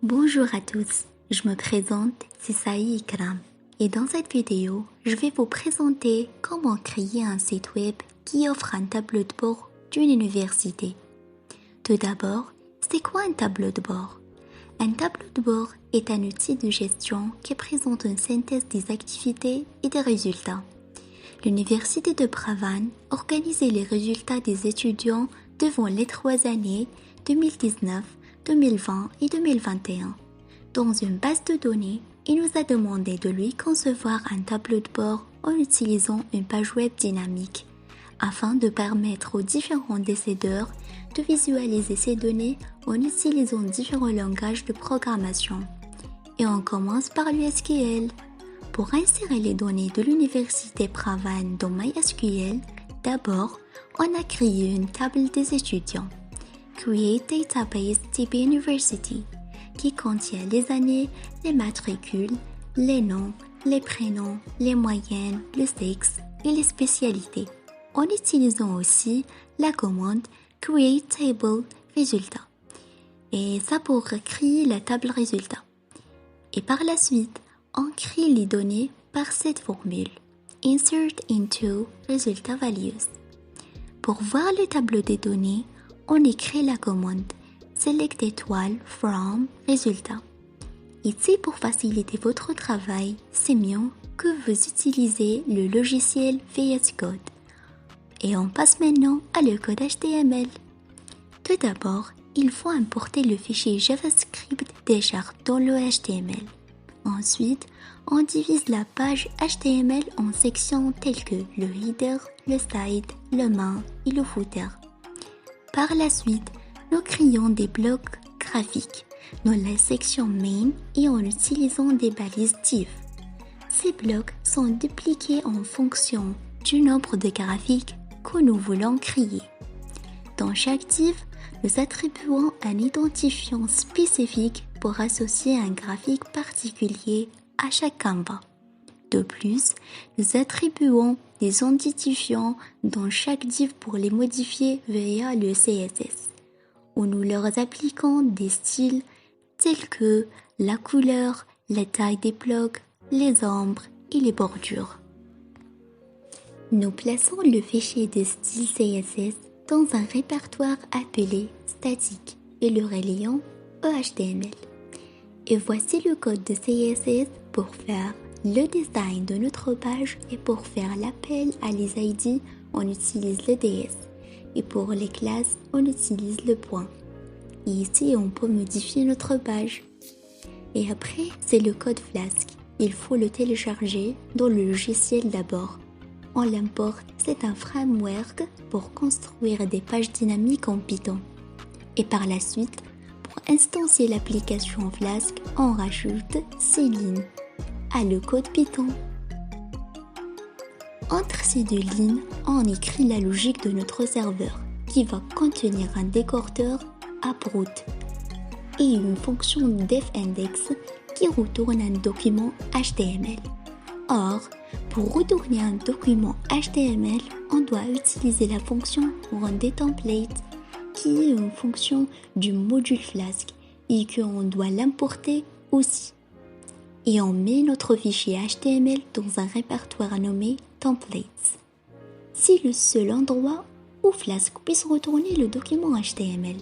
Bonjour à tous, je me présente, c'est Saï Ikram. Et dans cette vidéo, je vais vous présenter comment créer un site web qui offre un tableau de bord d'une université. Tout d'abord, c'est quoi un tableau de bord? Un tableau de bord est un outil de gestion qui présente une synthèse des activités et des résultats. L'Université de Bravane organisait les résultats des étudiants devant les 3 années 2019, 2020 et 2021. Dans une base de données, il nous a demandé de lui concevoir un tableau de bord en utilisant une page web dynamique, afin de permettre aux différents décideurs de visualiser ces données en utilisant différents langages de programmation. Et on commence par l'USQL. Pour insérer les données de l'Université Bravane dans MySQL, d'abord, on a créé une table des étudiants, Create Database Type University, qui contient les années, les matricules, les noms, les prénoms, les moyennes, le sexe et les spécialités, en utilisant aussi la commande Create Table Résultat. Et ça pour créer la table résultat. Et par la suite, on crée les données par cette formule Insert into Resulta Values. Pour voir le tableau des données, on écrit la commande Select étoile from Résultat. Ici, pour faciliter votre travail, c'est mieux que vous utilisez le logiciel VS Code. Et on passe maintenant à le code HTML. Tout d'abord, il faut importer le fichier JavaScript déjà dans le HTML. Ensuite, on divise la page HTML en sections telles que le header, le site, le main et le footer. Par la suite, nous créons des blocs graphiques dans la section main et en utilisant des balises div. Ces blocs sont dupliqués en fonction du nombre de graphiques que nous voulons créer. Dans chaque div, nous attribuons un identifiant spécifique pour associer un graphique particulier à chaque canevas. De plus, nous attribuons des identifiants dans chaque div pour les modifier via le CSS, où nous leur appliquons des styles tels que la couleur, la taille des blocs, les ombres et les bordures. Nous plaçons le fichier de style CSS dans un répertoire appelé statique et le relayons au HTML. Et voici le code de CSS pour faire le design de notre page et pour faire l'appel à les ID, on utilise le DS. Et pour les classes, on utilise le point. Et ici, on peut modifier notre page. Et après, c'est le code Flask. Il faut le télécharger dans le logiciel d'abord. On l'importe, c'est un framework pour construire des pages dynamiques en Python. Et par la suite, pour instancier l'application Flask, on rajoute 6 lignes à le code Python. Entre ces 2 lignes, on écrit la logique de notre serveur qui va contenir un décodeur AppRoot et une fonction defIndex qui retourne un document HTML. Or, pour retourner un document HTML, on doit utiliser la fonction RunDayTemplate qui est une fonction du module Flask et qu'on doit l'importer aussi. Et on met notre fichier HTML dans un répertoire nommé Templates. C'est le seul endroit où Flask puisse retourner le document HTML.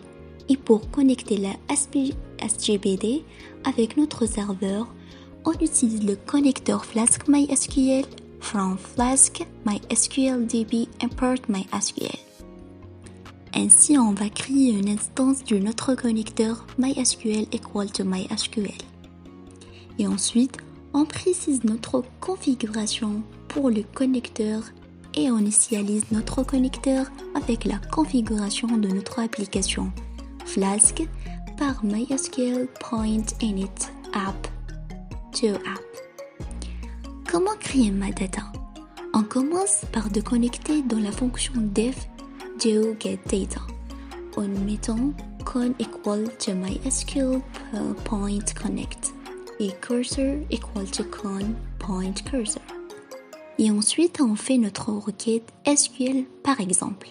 Et pour connecter la SGBD avec notre serveur, on utilise le connecteur Flask MySQL from Flask MySQLDB import MySQL. Ainsi, on va créer une instance de notre connecteur MySQL equal to MySQL. Et ensuite, on précise notre configuration pour le connecteur et on initialise notre connecteur avec la configuration de notre application Flask par MySQL.init app to app. Comment créer ma data? On commence par de connecter dans la fonction def do get data en mettant con equal to MySQL point connect et cursor equal to con point cursor. Et ensuite, on fait notre requête SQL par exemple.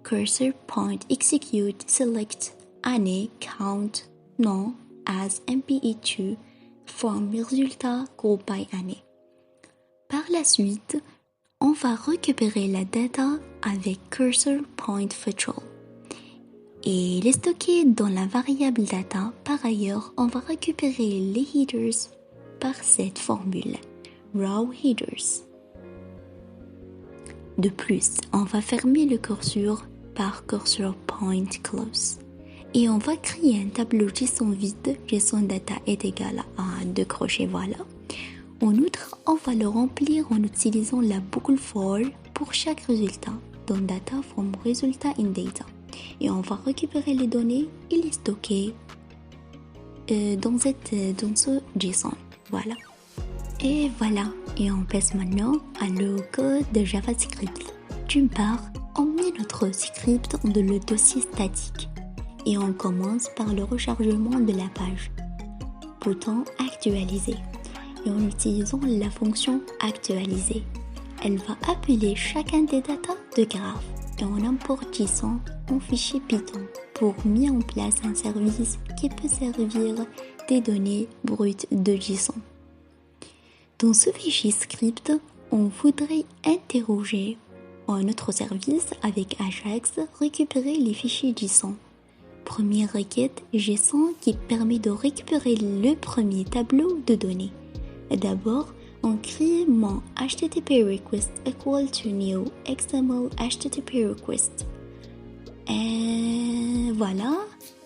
Cursor point execute select année count nom as MPE2 forme résultat groupe by année. Par la suite, on va récupérer la data avec cursor point feature et les stocker dans la variable data. Par ailleurs, on va récupérer les headers par cette formule, raw headers. De plus, on va fermer le curseur par cursor point close et on va créer un tableau JSON vide, JSON data est égal à 2 crochets, voilà. En outre, on va le remplir en utilisant la boucle for pour chaque résultat, dans data from résultat in data. Et on va récupérer les données et les stocker dans ce JSON, voilà. Et voilà, et on passe maintenant à le code de JavaScript. D'une part, on met notre script dans le dossier statique et on commence par le rechargement de la page. Bouton actualiser. Et en utilisant la fonction actualiser, elle va appeler chacun des datas de graphe et on importe JSON en fichier Python pour mettre en place un service qui peut servir des données brutes de JSON. Dans ce fichier script, on voudrait interroger un autre service avec Ajax, récupérer les fichiers JSON. Première requête JSON qui permet de récupérer le premier tableau de données. D'abord, on crée mon HTTP request equal to new XML HTTP request. Et voilà.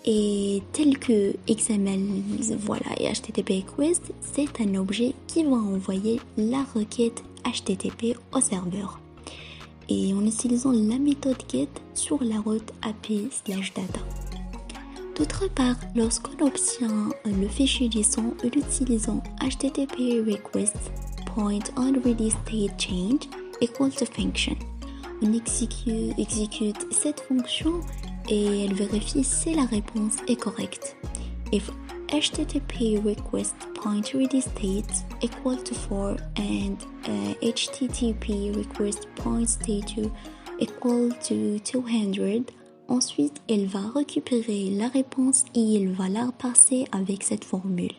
Et tel que XML, voilà, et HTTP request, c'est un objet qui va envoyer la requête HTTP au serveur. Et en utilisant la méthode get sur la route API/data. D'autre part, lorsqu'on obtient le fichier JSON en utilisant HTTP request point onReadyStateChange equal to function, on exécute cette fonction et elle vérifie si la réponse est correcte. If HTTP request point readystate equal to 4 and HTTP request point state equal to 200, ensuite, elle va récupérer la réponse et elle va la parser avec cette formule.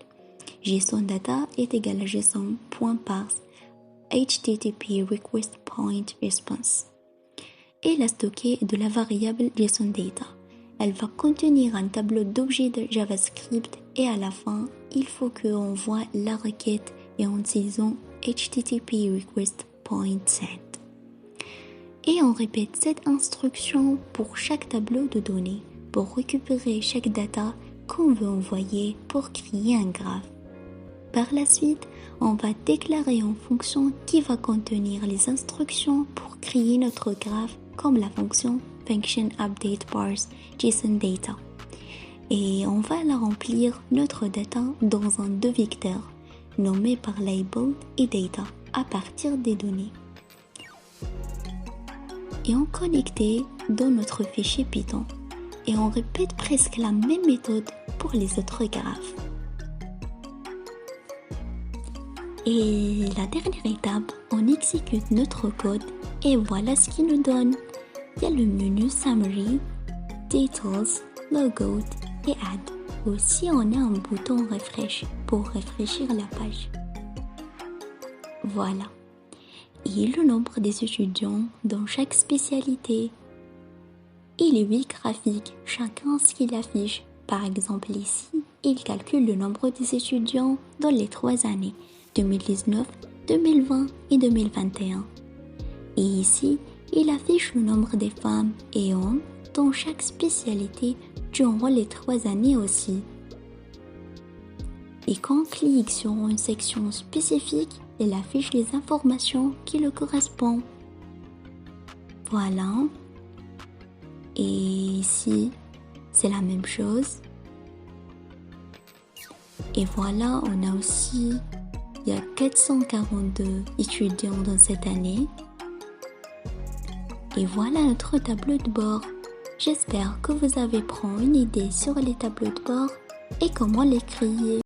JSON data est égal à JSON.parse HTTP request point response. Et la stocker de la variable JSON data. Elle va contenir un tableau d'objets de JavaScript et à la fin, il faut qu'on voit la requête et en utilisant HTTP request point send. Et on répète cette instruction pour chaque tableau de données pour récupérer chaque data qu'on veut envoyer pour créer un graphe. Par la suite, on va déclarer une fonction qui va contenir les instructions pour créer notre graphe comme la fonction function update parse JSON data. Et on va la remplir notre data dans un 2 vecteurs nommé par label et data à partir des données. Et on connecte dans notre fichier Python et on répète presque la même méthode pour les autres graphes. Et la dernière étape, on exécute notre code et voilà ce qu'il nous donne. Il y a le menu Summary, Details, Logout et Add. Aussi, on a un bouton Refresh pour rafraîchir la page. Voilà. Et le nombre des étudiants dans chaque spécialité. Et les 8 graphiques, chacun ce qu'il affiche. Par exemple ici, il calcule le nombre des étudiants dans les 3 années, 2019, 2020 et 2021. Et ici, il affiche le nombre des femmes et hommes dans chaque spécialité durant les 3 années aussi. Et quand on clique sur une section spécifique, il affiche les informations qui le correspondent. Voilà. Et ici, c'est la même chose. Et voilà, on a aussi, il y a 442 étudiants dans cette année. Et voilà notre tableau de bord. J'espère que vous avez pris une idée sur les tableaux de bord et comment les créer.